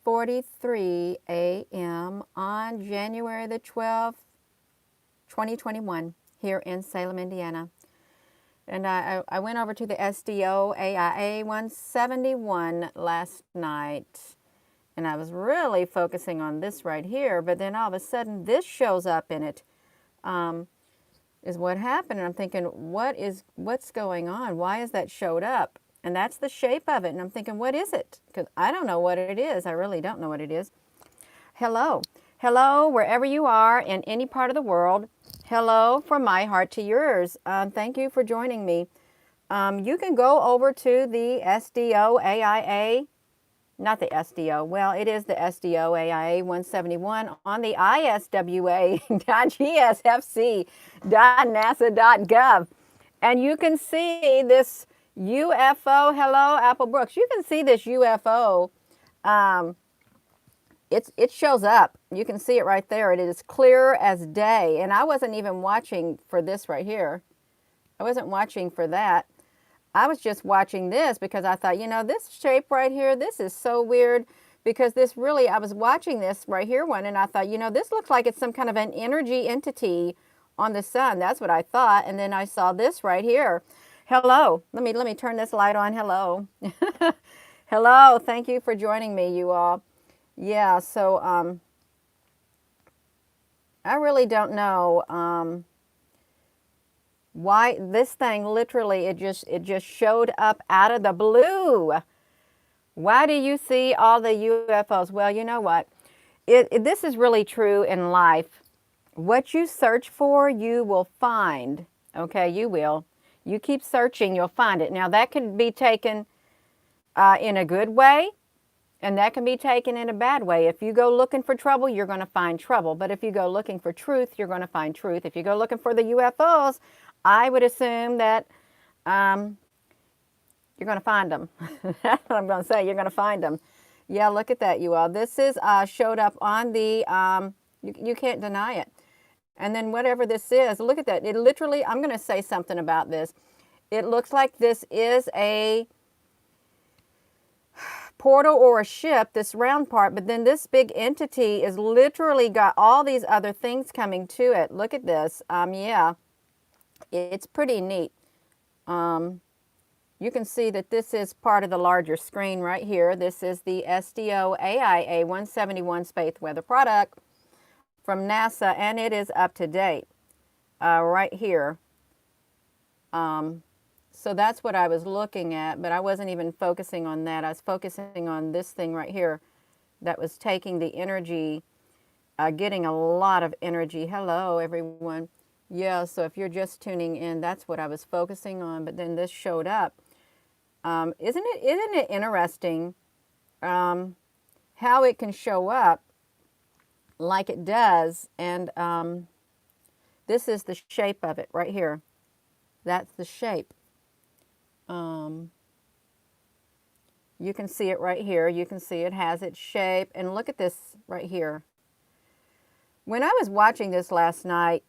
6:43 a.m. on January the 12th, 2021, here in Salem, Indiana. And I went over to the SDO AIA 171 last night, and I was really focusing on this right here, but then all of a sudden this shows up in it. Is what happened. And I'm thinking, what's going on? Why is that showed up? And that's the shape of it. And I'm thinking, what is it? Because I don't know what it is. I really don't know what it is. Hello. Hello, wherever you are in any part of the world. Hello from my heart to yours. Thank you for joining me. You can go over to the SDO AIA, not the SDO, well, it is the SDO AIA 171 on the iswa.gsfc.nasa.gov. And you can see this UFO. Hello, Apple Brooks. You can see this UFO. It shows up. You can see it right there. It is clear as day. And I wasn't even watching for this right here. I wasn't watching for that. I was just watching this because I thought, this shape right here, this is so weird, because this really, I was watching this right here one, and I thought, this looks like it's some kind of an energy entity on the sun. That's what I thought. And then I saw this right here. Hello. Let me turn this light on. Hello. Hello. Thank you for joining me, you all. Yeah, so I really don't know why this thing literally, it just showed up out of the blue. Why do you see all the UFOs? Well, you know what? This is really true in life. What you search for, you will find. Okay, you will. You keep searching, you'll find it. Now, that can be taken in a good way, and that can be taken in a bad way. If you go looking for trouble, you're going to find trouble. But if you go looking for truth, you're going to find truth. If you go looking for the UFOs, I would assume that you're going to find them. That's what I'm going to say. You're going to find them. Yeah, look at that, you all. This is showed up on the, you can't deny it. And then whatever this is, look at that. It literally, I'm going to say something about this. It looks like this is a portal or a ship, this round part, but then this big entity is literally got all these other things coming to it. Look at this. Yeah, it's pretty neat. You can see that this is part of the larger screen right here. This is the SDO AIA 171 space weather product from NASA, and it is up to date right here. So that's what I was looking at, but I wasn't even focusing on that. I was focusing on this thing right here that was taking the energy, getting a lot of energy. Hello, everyone. Yeah, so if you're just tuning in, that's what I was focusing on, but then this showed up. Isn't it interesting how it can show up like it does? And this is the shape of it right here. That's the shape. You can see it right here. You can see it has its shape. And look at this right here. When I was watching this last night,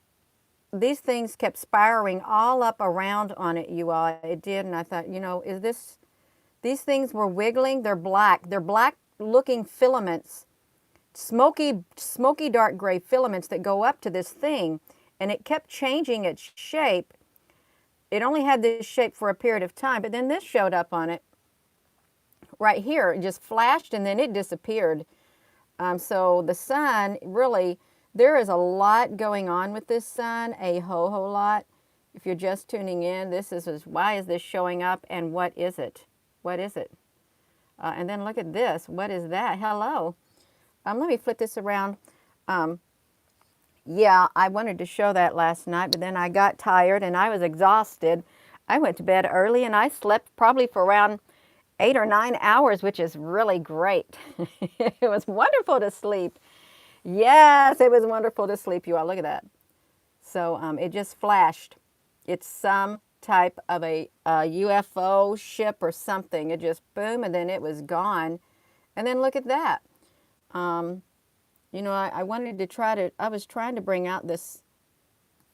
these things kept spiraling all up around on it, you all. It did, and I thought, is this, these things were wiggling. They're black. They're black looking filaments, smoky dark gray filaments that go up to this thing, and it kept changing its shape. It only had this shape for a period of time, but then this showed up on it right here. It just flashed, and then it disappeared. So the sun, really, there is a lot going on with this sun, a whole lot. If you're just tuning in, this is why is this showing up, and what is it? What is it? And then look at this. What is that? Hello. Let me flip this around. Yeah, I wanted to show that last night, but then I got tired and I was exhausted. I went to bed early and I slept probably for around 8 or 9 hours, which is really great. It was wonderful to sleep. Yes, it was wonderful to sleep, you all. Look at that. So it just flashed. It's some type of a UFO ship or something. It just boom, and then it was gone. And then look at that. I wanted to I was trying to bring out this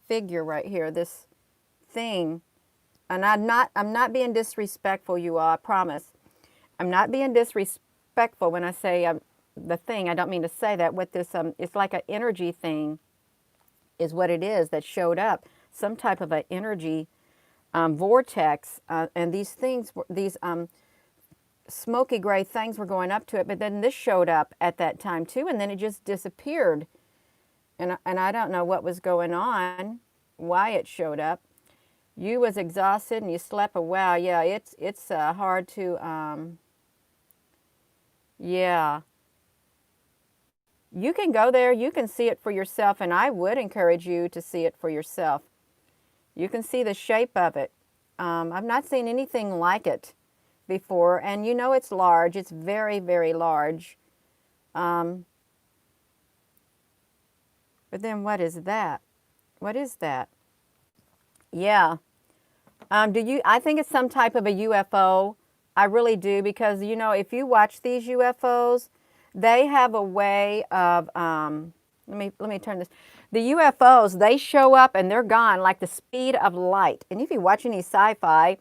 figure right here, this thing. And I'm not being disrespectful, you all, I promise. I'm not being disrespectful when I say the thing, I don't mean to say that, what this, it's like an energy thing is what it is that showed up, some type of an energy vortex, and these things, these smoky gray things were going up to it, but then this showed up at that time too, and then it just disappeared. And I don't know what was going on, why it showed up. You was exhausted and you slept. Wow, yeah, it's hard to, yeah. You can go there, you can see it for yourself, and I would encourage you to see it for yourself. You can see the shape of it. I've not seen anything like it before, and you know it's large. It's very, very large. Um, but then what is that? What is that? Yeah. Do you? I think it's some type of a UFO. I really do because you know if you watch these UFOs, they have a way of. Let me turn this. The UFOs they show up and they're gone like the speed of light. And if you watch any sci-fi,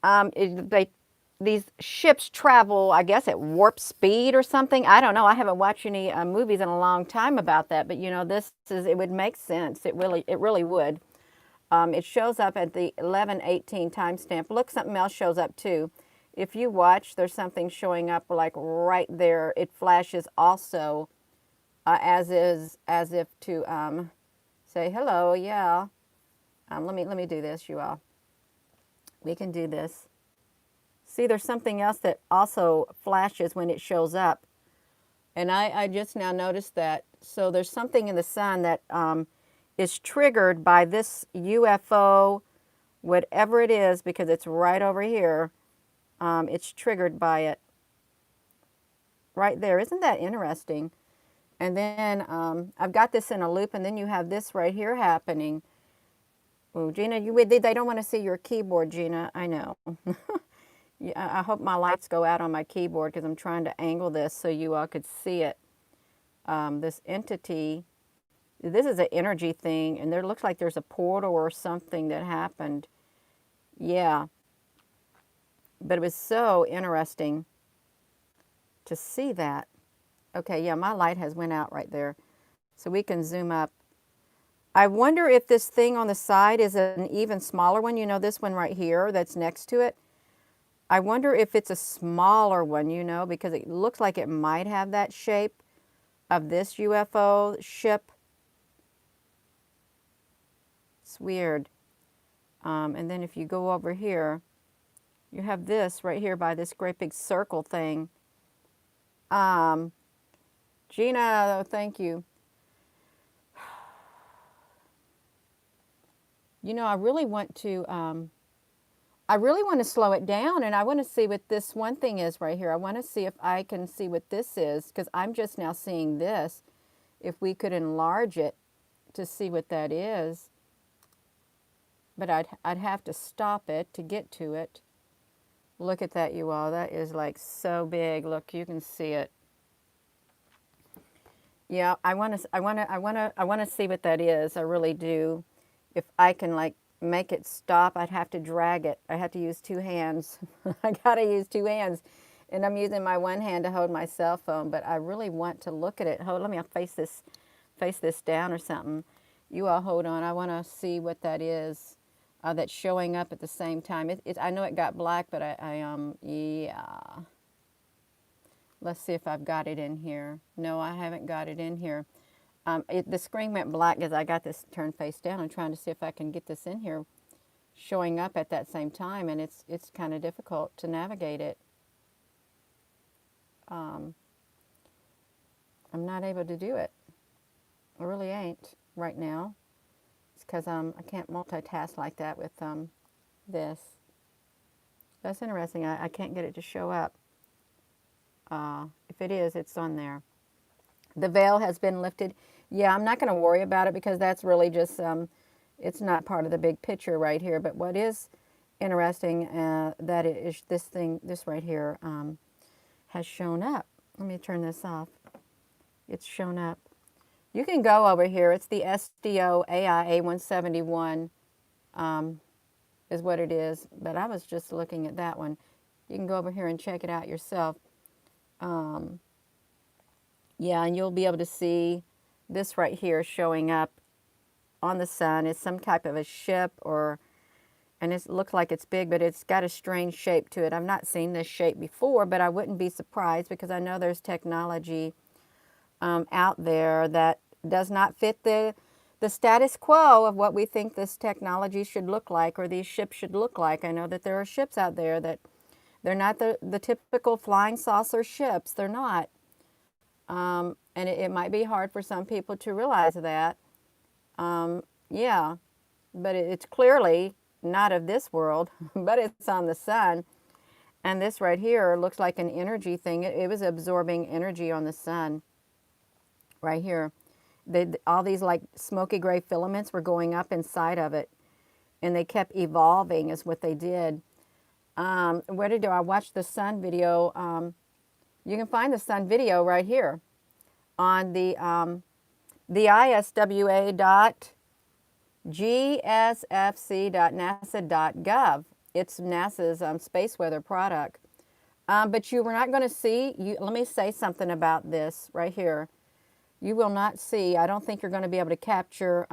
they these ships travel, I guess, at warp speed or something. I don't know. I haven't watched any movies in a long time about that, but you know, this is it would make sense. It really would. It shows up at the 11:18 timestamp. Look, something else shows up too. If you watch, there's something showing up like right there. It flashes also, as if to say hello. Yeah. Let me do this, you all. We can do this. See, there's something else that also flashes when it shows up, and I just now noticed that. So there's something in the sun that is triggered by this UFO, whatever it is, because it's right over here. It's triggered by it right there. Isn't that interesting? And then I've got this in a loop, and then you have this right here happening. Oh, Gina, they don't want to see your keyboard, Gina. I know. I hope my lights go out on my keyboard because I'm trying to angle this so you all could see it. This entity. This is an energy thing, and there looks like there's a portal or something that happened. Yeah, but it was so interesting to see that. Okay, yeah, my light has went out right there. So we can zoom up. I wonder if this thing on the side is an even smaller one. You know, this one right here that's next to it. I wonder if it's a smaller one, you know, because it looks like it might have that shape of this UFO ship. It's weird. And then if you go over here, you have this right here by this great big circle thing. Gina, thank you. You know, I really want to slow it down, and I want to see what this one thing is right here. I want to see if I can see what this is, because I'm just now seeing this. If we could enlarge it to see what that is. But I'd have to stop it to get to it. Look at that, you all. That is like so big. Look, you can see it. Yeah, I want to see what that is. I really do. If I can like make it stop, I'd have to drag it. I have to use two hands. I gotta use two hands, and I'm using my one hand to hold my cell phone. But I really want to look at it. Hold, let me face this down or something. You all hold on. I want to see what that is. That's showing up at the same time. I know it got black, but yeah. Let's see if I've got it in here. No, I haven't got it in here. The screen went black because I got this turned face down. I'm trying to see if I can get this in here showing up at that same time, and it's kind of difficult to navigate it. I'm not able to do it. I really ain't right now. It's because I can't multitask like that with this. That's interesting. I can't get it to show up. If it is, it's on there. The veil has been lifted. Yeah, I'm not going to worry about it because that's really just, it's not part of the big picture right here. But what is interesting, that is this right here has shown up. Let me turn this off. It's shown up. You can go over here. It's the SDO AIA 171 is what it is. But I was just looking at that one. You can go over here and check it out yourself. Yeah, and you'll be able to see this right here showing up on the sun. It's some type of a ship, or and it looks like it's big, but it's got a strange shape to it. I've not seen this shape before, but I wouldn't be surprised because I know there's technology out there that does not fit the status quo of what we think this technology should look like or these ships should look like. I know that there are ships out there that they're not the typical flying saucer ships. They're not. And it might be hard for some people to realize that. Yeah, but it's clearly not of this world, but it's on the sun. And this right here looks like an energy thing. It was absorbing energy on the sun right here. All these like smoky gray filaments were going up inside of it, and they kept evolving is what they did. Where did I watch the sun video? You can find the sun video right here on the iswa.gsfc.nasa.gov. It's NASA's space weather product. But you were not going to see, let me say something about this right here. You will not see, I don't think you're going to be able to capture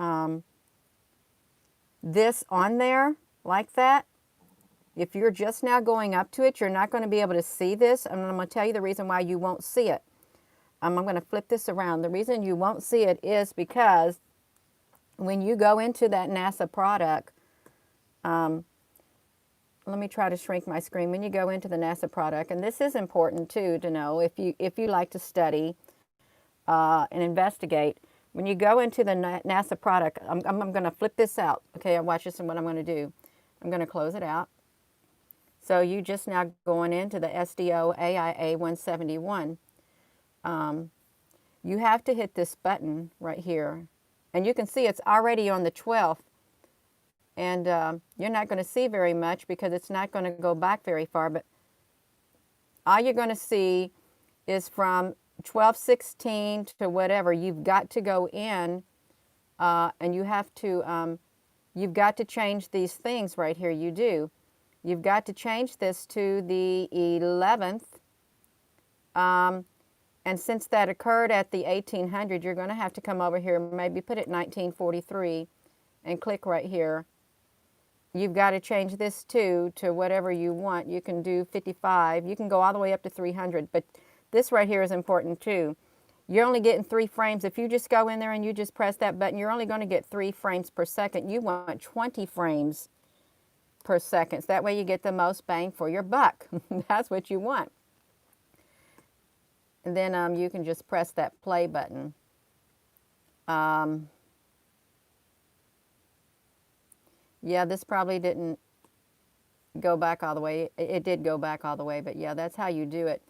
this on there like that. If you're just now going up to it, you're not going to be able to see this. And I'm going to tell you the reason why you won't see it. I'm going to flip this around. The reason you won't see it is because when you go into that NASA product, let me try to shrink my screen. When you go into the NASA product, and this is important too to know if you like to study and investigate, when you go into the NASA product, I'm going to flip this out. Okay, watch this and what I'm going to do. I'm going to close it out. So you just now going into the SDO AIA 171. You have to hit this button right here. And you can see it's already on the 12th. And you're not going to see very much because it's not going to go back very far. But all you're going to see is from 12:16 to whatever. You've got to go in and you've got to change these things right here. You do. You've got to change this to the 11th. And since that occurred at the 1800, you're going to have to come over here, maybe put it 1943 and click right here. You've got to change this to whatever you want. You can do 55. You can go all the way up to 300. But this right here is important too. You're only getting 3 frames. If you just go in there and you just press that button, you're only going to get 3 frames per second. You want 20 frames per second. So that way you get the most bang for your buck. That's what you want. And then you can just press that play button. Yeah, this probably didn't go back all the way. It did go back all the way, but yeah, that's how you do it.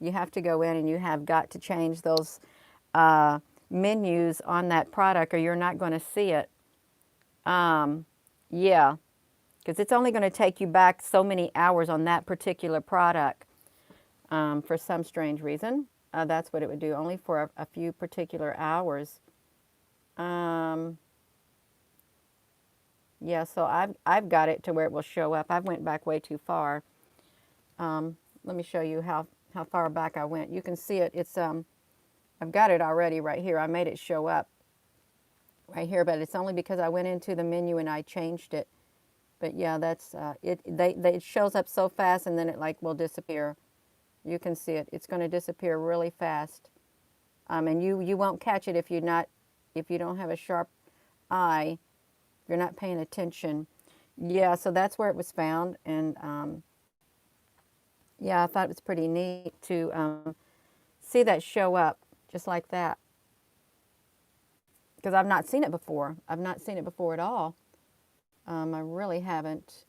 You have to go in and you have got to change those menus on that product or you're not going to see it. Yeah, because it's only going to take you back so many hours on that particular product for some strange reason. That's what it would do, only for a few particular hours. Yeah, so I've got it to where it will show up. I went back way too far. Let me show you how far back I went. You can see it. It's I've got it already right here. I made it show up right here, but it's only because I went into the menu and I changed it. But yeah, that's it shows up so fast and then it like will disappear. You can see it. It's going to disappear really fast. And you won't catch it if you don't have a sharp eye. You're not paying attention. Yeah, so that's where it was found. And yeah, I thought it was pretty neat to see that show up just like that. Because I've not seen it before. I've not seen it before at all. I really haven't.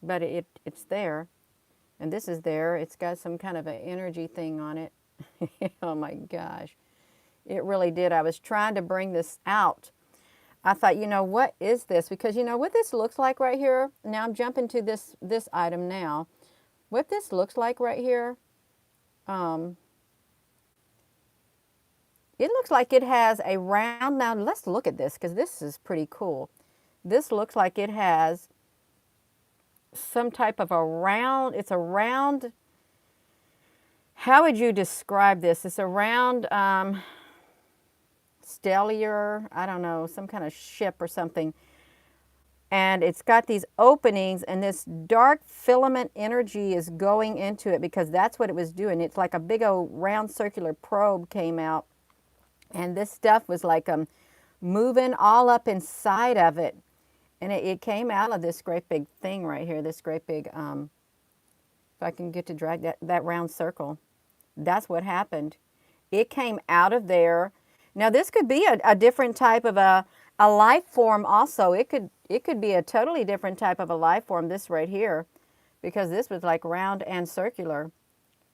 But it's there. And this is there. It's got some kind of an energy thing on it. Oh my gosh. It really did. I was trying to bring this out. I thought, what is this? Because what this looks like right here. Now I'm jumping to this item now. What this looks like right here, it looks like it has a round. Now let's look at this because this is pretty cool. This looks like it has some type of a round. It's a round. how would you describe this? It's a round stellar, I don't know, some kind of ship or something. And it's got these openings, and this dark filament energy is going into it because that's what it was doing. It's like a big old round circular probe came out, and this stuff was like moving all up inside of it. And it came out of this great big thing right here, this great big, if I can get to drag that round circle. That's what happened. It came out of there. Now this could be a different type of a life form also. It could be a totally different type of a life form, this right here, because this was like round and circular.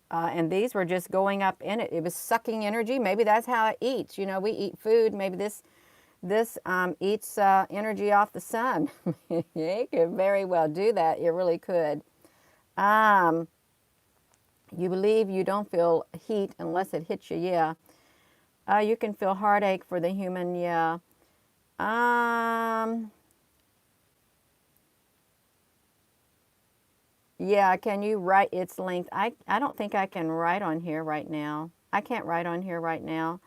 And these were just going up in it. It was sucking energy. Maybe that's how it eats. You know, we eat food. Maybe this eats energy off the sun. It could very well do that. It really could. You believe you don't feel heat unless it hits you, yeah. You can feel heartache for the human, yeah. Yeah, can you write its length? I don't think I can write on here right now. I can't write on here right now,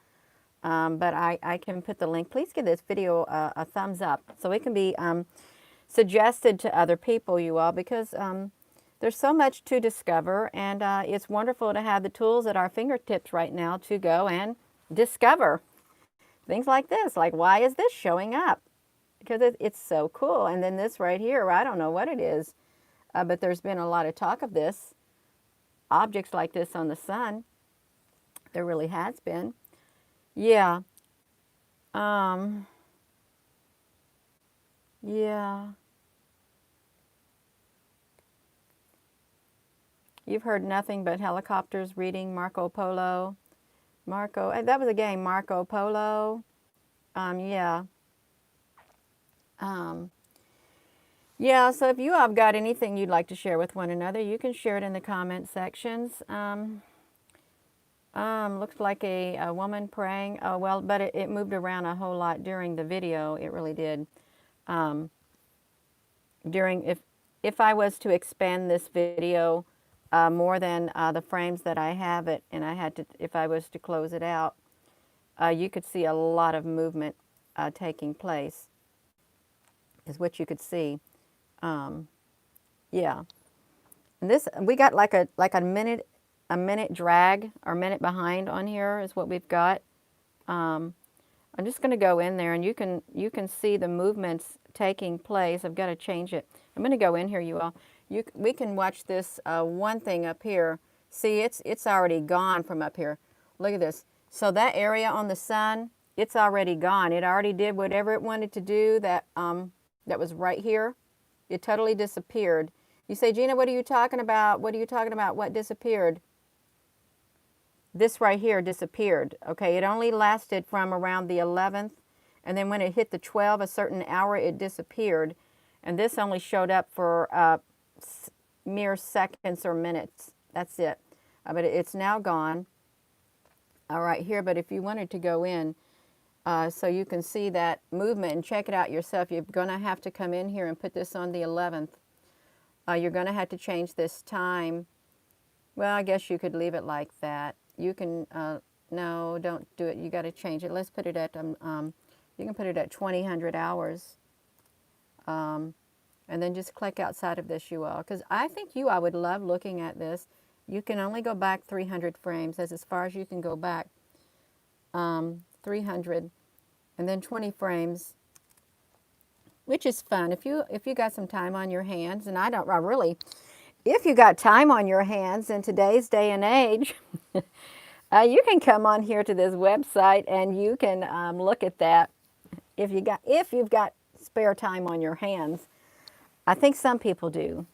but I can put the link. Please give this video a thumbs up so it can be suggested to other people, you all, because there's so much to discover, and it's wonderful to have the tools at our fingertips right now to go and discover things like this. Like, why is this showing up? Because it's so cool. And then this right here, I don't know what it is, but there's been a lot of talk of this, objects like this on the sun. There really has been. Yeah. Yeah. You've heard nothing but helicopters reading Marco Polo. That was a game, Marco Polo. Yeah. Yeah, so if you have got anything you'd like to share with one another, you can share it in the comment sections. Looks like a woman praying. Oh, well, but it moved around a whole lot during the video. It really did. If I was to expand this video more than the frames that I have it, and if I was to close it out, you could see a lot of movement taking place, is what you could see. Yeah. And this, we got like a minute drag or minute behind on here is what we've got. I'm just going to go in there, and you can see the movements taking place. I've got to change it. I'm going to go in here, you all. We can watch this one thing up here. See, it's already gone from up here. Look at this. So that area on the sun, it's already gone. It already did whatever it wanted to do. That was right here. It totally disappeared. You say, Gina, what are you talking about? What are you talking about? What disappeared? This right here disappeared. Okay, it only lasted from around the 11th, and then when it hit the 12, a certain hour, it disappeared. And this only showed up for mere seconds or minutes. That's it. But it's now gone. All right, here, but if you wanted to go in, so you can see that movement and check it out yourself, you're going to have to come in here and put this on the 11th. You're going to have to change this time. Well, I guess you could leave it like that. You can, no, don't do it. You got to change it. Let's put it at, you can put it at 2000 hours. And then just click outside of this, you all. Because I think I would love looking at this. You can only go back 300 frames. That's as far as you can go back. 300. And then 20 frames. Which is fun. If you got some time on your hands, and if you got time on your hands in today's day and age, you can come on here to this website and you can look at that if you've got spare time on your hands. I think some people do.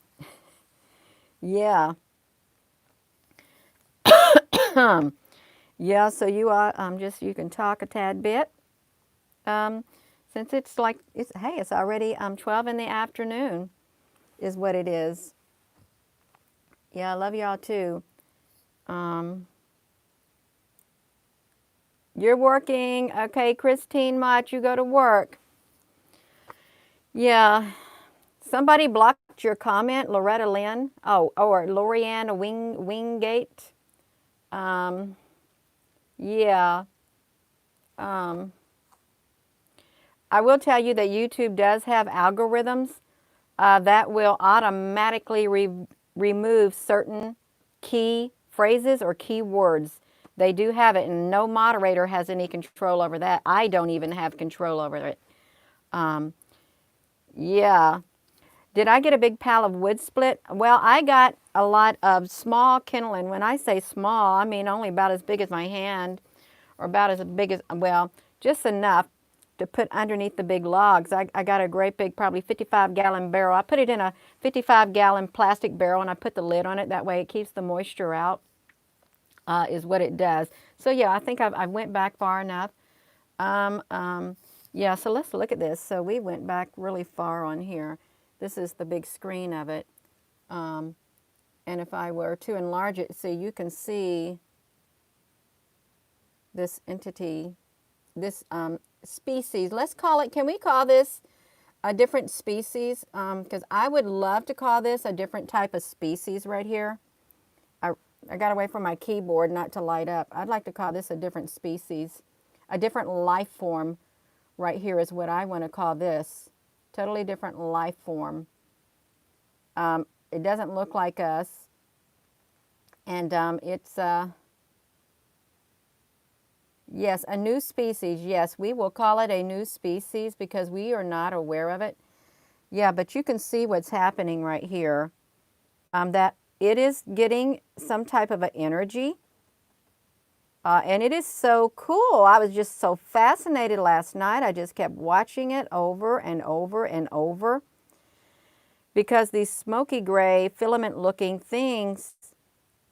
Yeah. Yeah, so you can talk a tad bit. Since it's already 12 in the afternoon is what it is. Yeah, I love y'all too. You're working. Okay, Christine Mott, you go to work. Yeah. Somebody blocked your comment, Loretta Lynn. Oh, or Lorianne Wingate. Um, yeah. Um, I will tell you that YouTube does have algorithms that will automatically remove certain key phrases or key words. They do have it, and no moderator has any control over that. I don't even have control over it. Um, yeah. Did I get a big pile of wood split? Well, I got a lot of small kindling. When I say small, I mean only about as big as my hand, or about as big as, well, just enough to put underneath the big logs. I got a great big, probably 55-gallon barrel. I put it in a 55-gallon plastic barrel, and I put the lid on it. That way it keeps the moisture out, is what it does. So yeah, I think I went back far enough. Um, um, yeah, so let's look at this. So we went back really far on here. This is the big screen of it. Um, and if I were to enlarge it, so you can see this entity, this species. Let's call it, can we call this a different species? Because I would love to call this a different type of species right here. I, I got away from my keyboard not to light up. I'd like to call this a different species, a different life form right here is what I want to call this. Totally different life form. It doesn't look like us. And it's, yes, a new species. Yes, we will call it a new species because we are not aware of it. Yeah, but you can see what's happening right here. That it is getting some type of an energy. And it is so cool. I was just so fascinated last night. I just kept watching it over and over and over because these smoky gray filament looking things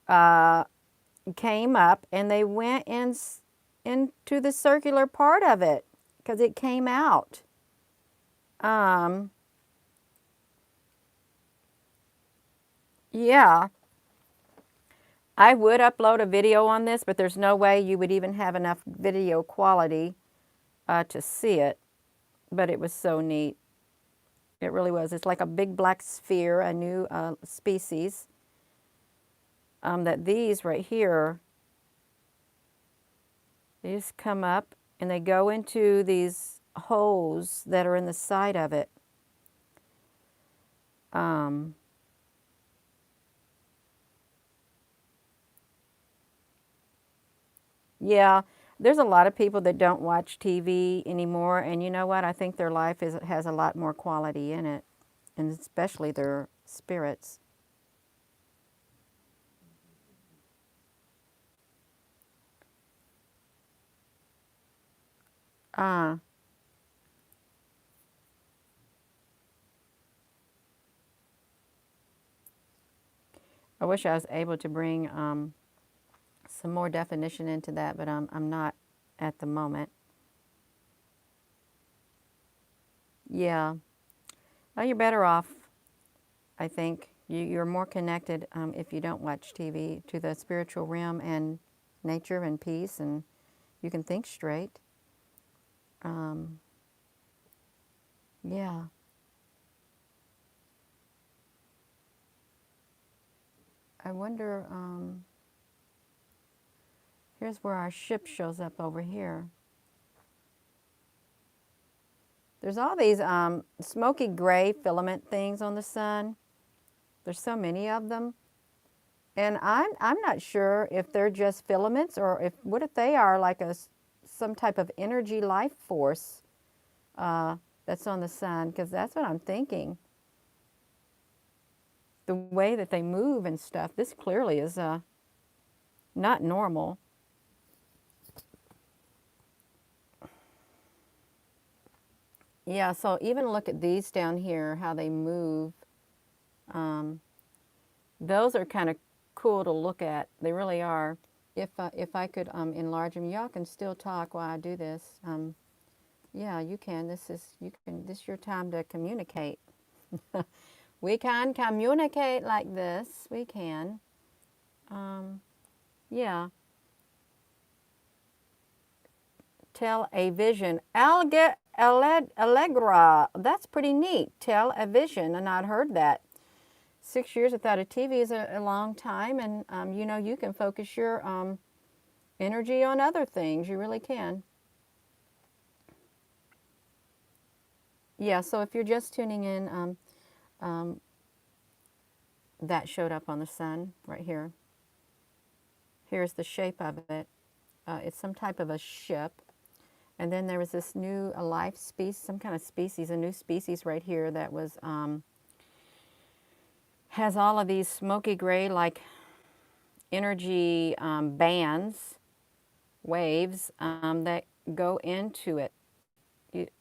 came up and they went into the circular part of it because it came out. Yeah, I would upload a video on this, but there's no way you would even have enough video quality to see it. But it was so neat. It really was. It's like a big black sphere, a new species. That these right here, they just come up and they go into these holes that are in the side of it. Yeah, there's a lot of people that don't watch TV anymore, and you know what? I think their life has a lot more quality in it, and especially their spirits. Ah, I wish I was able to bring some more definition into that, but I'm not at the moment. Yeah, well, you're better off, I think. You're more connected if you don't watch TV to the spiritual realm and nature and peace, and you can think straight. Um, yeah. I wonder, here's where our ship shows up over here. There's all these smoky gray filament things on the sun. There's so many of them. And I'm not sure if they're just filaments or what if they are like some type of energy life force that's on the sun, because that's what I'm thinking. The way that they move and stuff, this clearly is not normal. Yeah, so even look at these down here, how they move. Um, those are kind of cool to look at. They really are. If I could enlarge them, y'all can still talk while I do this. Yeah, you can. This is your time to communicate. We can communicate like this. We can. Yeah. Tell a vision. Allegra. That's pretty neat. Tell a vision, and I'd heard that. 6 years without a TV is a long time, and you know, you can focus your energy on other things. You really can. Yeah, so if you're just tuning in, that showed up on the sun right here. Here's the shape of it. It's some type of a ship. And then there was this new a life species, some kind of species, a new species right here that was has all of these smoky gray like energy bands, waves that go into it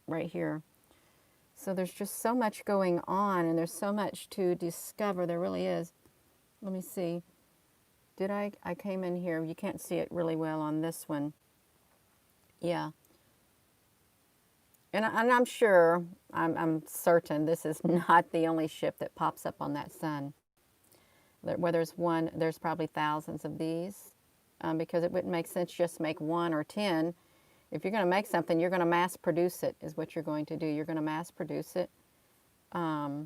right here. So there's just so much going on, and there's so much to discover. There really is. Let me see. Did I came in here. You can't see it really well on this one. Yeah. And I'm sure, I'm certain this is not the only ship that pops up on that sun. Where there's one, there's probably thousands of these, because it wouldn't make sense just make 1 or 10. If you're going to make something, you're going to mass produce it, is what you're going to do. You're going to mass produce it. Yeah,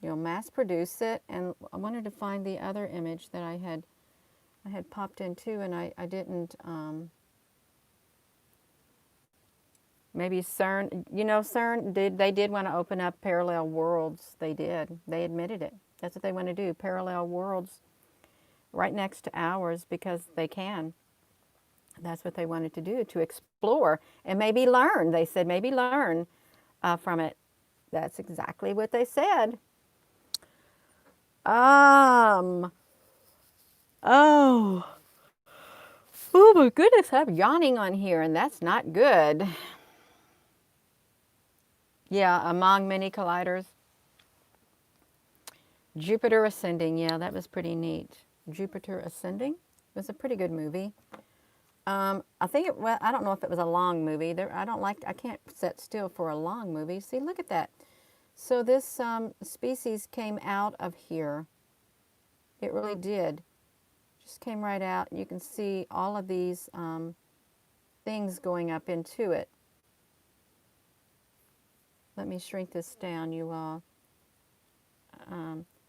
you'll mass produce it. And I wanted to find the other image that I had popped into, and I didn't. Maybe CERN, you know, CERN they did want to open up parallel worlds. They did. They admitted it. That's what they want to do, parallel worlds right next to ours, because they can. That's what they wanted to do, to explore and maybe learn. They said maybe learn from it. That's exactly what they said. Oh, oh my goodness, I'm yawning on here, and that's not good. Yeah, among many colliders. Jupiter Ascending, yeah, that was pretty neat. Jupiter Ascending was a pretty good movie. I think it. Well, I don't know if it was a long movie. I can't sit still for a long movie. See, look at that. So this species came out of here. It really did. Just came right out. You can see all of these things going up into it. Let me shrink this down, you all.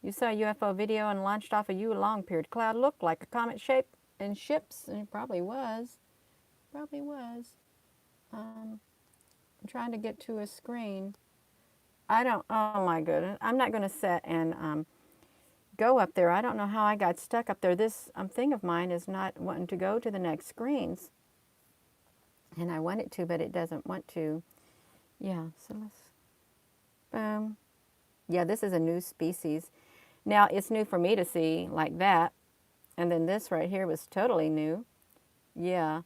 You saw a UFO video and launched off a long period cloud. Looked like a comet shape in ships, and it probably was. Probably was. I'm trying to get to a screen. Oh my goodness. I'm not going to sit and go up there. I don't know how I got stuck up there. This thing of mine is not wanting to go to the next screens. And I want it to, but it doesn't want to. Yeah, so let's, boom. Yeah, this is a new species. Now, it's new for me to see like that. And then this right here was totally new. Yeah.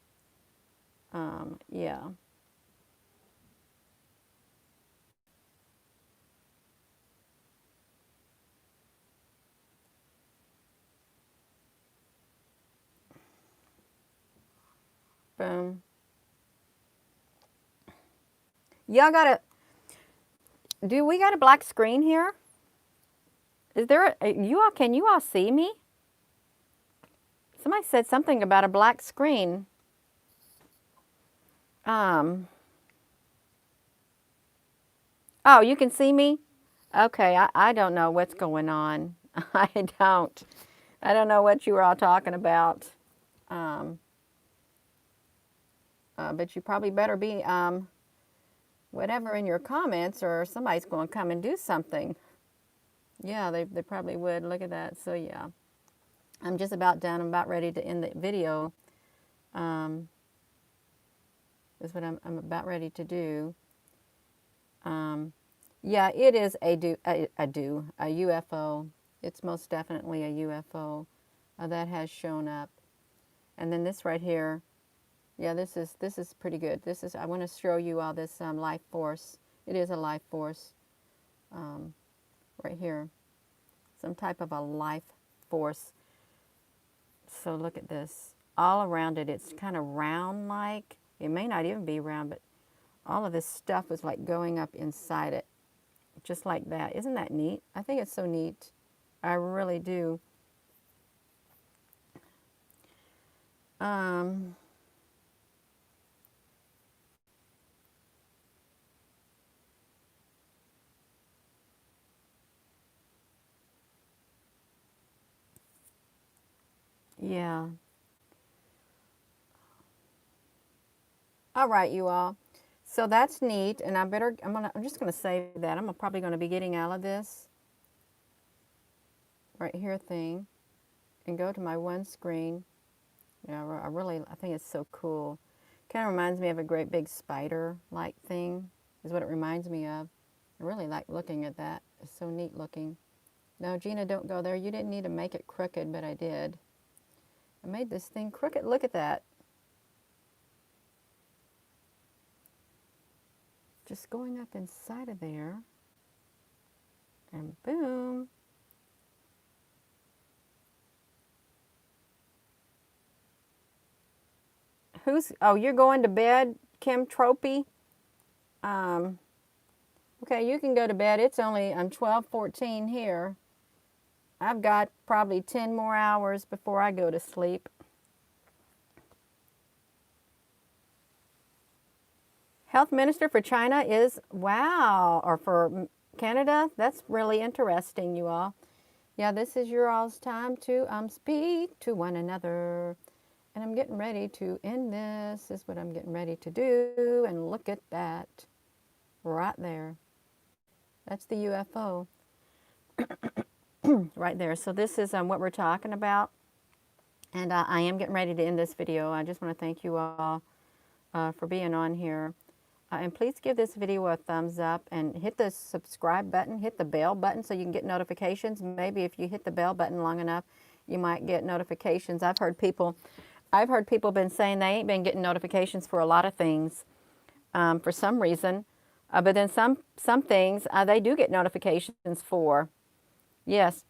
Yeah. Boom. Y'all do we got a black screen here? Is there can you all see me? Somebody said something about a black screen. Oh, you can see me? Okay, I don't know what's going on. I don't. I don't know what you were all talking about. But you probably better be whatever in your comments, or somebody's going to come and do something. Yeah, they probably would. Look at that. So yeah, I'm just about done. I'm about ready to end the video. Is what I'm about ready to do. Yeah, it is a UFO. It's most definitely a UFO that has shown up. And then this right here, yeah, this is pretty good. I want to show you all this life force. It is a life force right here, some type of a life force. So look at this. All around it, it's kind of round like. It may not even be round, but all of this stuff is like going up inside it, just like that. Isn't that neat? I think it's so neat. I really do. Yeah. All right, you all. So that's neat, and I'm just gonna save that. Probably gonna be getting out of this right here thing and go to my one screen. Yeah, I think it's so cool. Kind of reminds me of a great big spider-like thing, is what it reminds me of. I really like looking at that. It's so neat looking. No, Gina, don't go there. You didn't need to make it crooked, but I did. I made this thing crooked. Look at that. Just going up inside of there, and boom. Oh, you're going to bed, Kim Tropy? Um, okay, you can go to bed. It's only 12:14 here. I've got probably 10 more hours before I go to sleep. Health Minister for China is, wow, or for Canada? That's really interesting, you all. Yeah, this is your all's time to speak to one another. And I'm getting ready to end this. This is what I'm getting ready to do. And look at that right there. That's the UFO right there. So this is what we're talking about. And I am getting ready to end this video. I just want to thank you all for being on here. And please give this video a thumbs up and hit the subscribe button, hit the bell button so you can get notifications. Maybe if you hit the bell button long enough, you might get notifications. I've heard people been saying they ain't been getting notifications for a lot of things for some reason. But then some things they do get notifications for. Yes.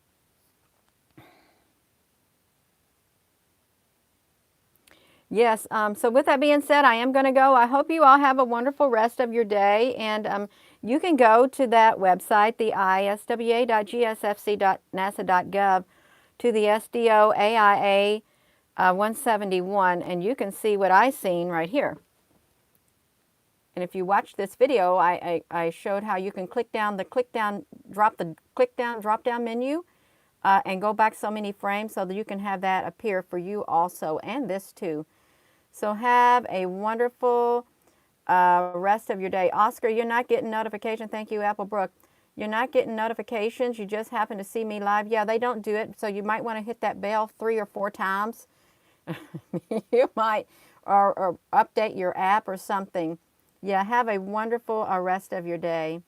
Yes. So with that being said, I am going to go. I hope you all have a wonderful rest of your day. And you can go to that website, the iswa.gsfc.nasa.gov, to the SDO AIA 171, and you can see what I seen right here. And if you watch this video, I showed how you can click down, drop down menu and go back so many frames so that you can have that appear for you also, and this too. So have a wonderful rest of your day. Oscar, you're not getting notification. Thank you, Applebrook. You're not getting notifications. You just happen to see me live. Yeah, they don't do it. So you might want to hit that bell 3 or 4 times. You might, or update your app or something. Yeah, have a wonderful rest of your day.